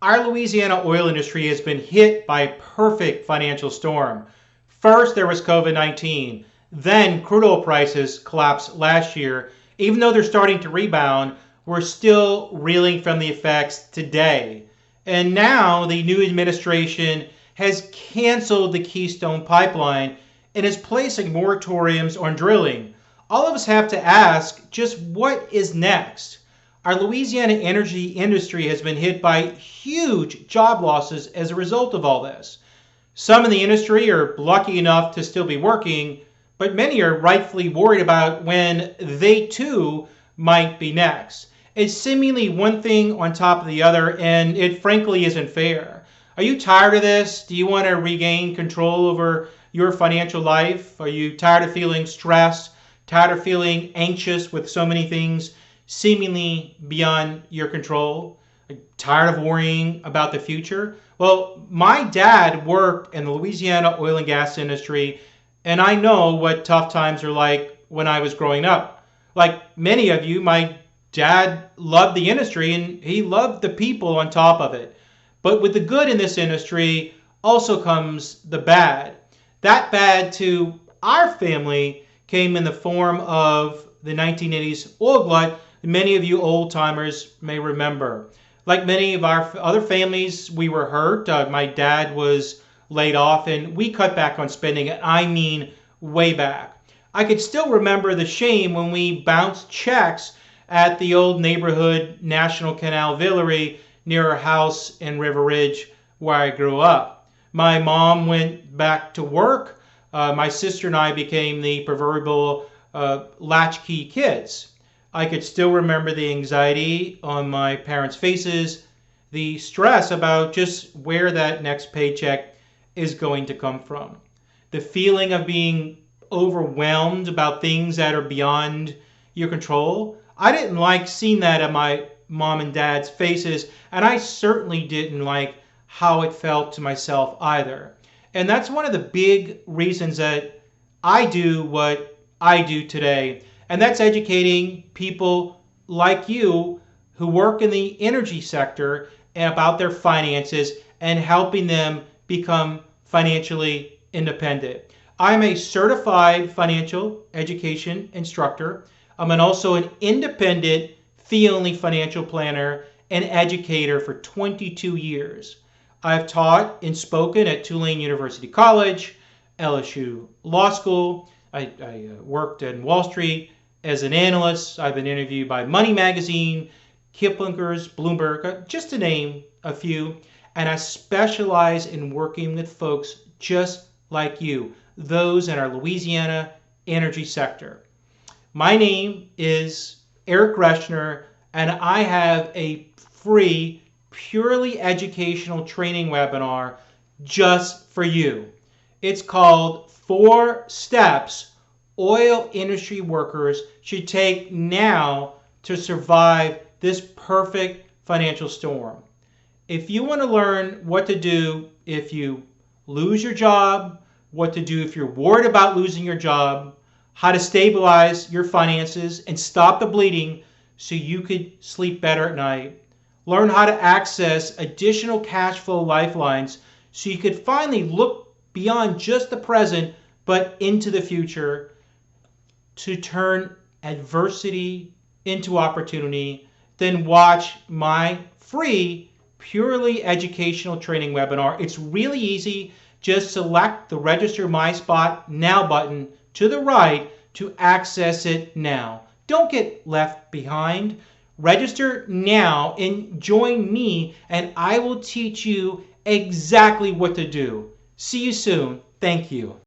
Our Louisiana oil industry has been hit by a perfect financial storm. First, there was COVID-19. Then, crude oil prices collapsed last year. Even though they're starting to rebound, we're still reeling from the effects today. And now, the new administration has canceled the Keystone Pipeline and is placing moratoriums on drilling. All of us have to ask, just what is next? Our Louisiana energy industry has been hit by huge job losses as a result of all this. Some in the industry are lucky enough to still be working, but many are rightfully worried about when they too might be next. It's seemingly one thing on top of the other, and it frankly isn't fair. Are you tired of this? Do you want to regain control over your financial life? Are you tired of feeling stressed, tired of feeling anxious with so many things seemingly beyond your control? Tired of worrying about the future? Well, my dad worked in the Louisiana oil and gas industry, and I know what tough times are like when I was growing up. Like many of you, my dad loved the industry and he loved the people on top of it. But with the good in this industry also comes the bad. That bad to our family came in the form of the 1980s oil glut many of you old timers may remember. Like many of our other families, we were hurt. My dad was laid off and we cut back on spending. I mean, way back. I could still remember the shame when we bounced checks at the old neighborhood National Canal Villery near our house in River Ridge where I grew up. My mom went back to work. My sister and I became the proverbial latchkey kids. I could still remember the anxiety on my parents' faces, the stress about just where that next paycheck is going to come from, the feeling of being overwhelmed about things that are beyond your control. I didn't like seeing that at my mom and dad's faces, and I certainly didn't like how it felt to myself either. And that's one of the big reasons that I do what I do today. And that's educating people like you who work in the energy sector about their finances and helping them become financially independent. I'm a certified financial education instructor. I'm also an independent fee-only financial planner and educator for 22 years. I've taught and spoken at Tulane University College, LSU Law School. I worked in Wall Street as an analyst. I've been interviewed by Money Magazine, Kiplinger's, Bloomberg, just to name a few. And I specialize in working with folks just like you, those in our Louisiana energy sector. My name is Eric Reschner, and I have a free, purely educational training webinar just for you. It's called 4 Steps Oil Industry Workers Should Take Now to Survive This Perfect Financial Storm. If you want to learn what to do if you lose your job, what to do if you're worried about losing your job, how to stabilize your finances and stop the bleeding so you could sleep better at night, learn how to access additional cash flow lifelines so you could finally look beyond just the present but into the future, to turn adversity into opportunity, then watch my free, purely educational training webinar. It's really easy. Just select the Register My Spot Now button to the right to access it now. Don't get left behind. Register now and join me, and I will teach you exactly what to do. See you soon. Thank you.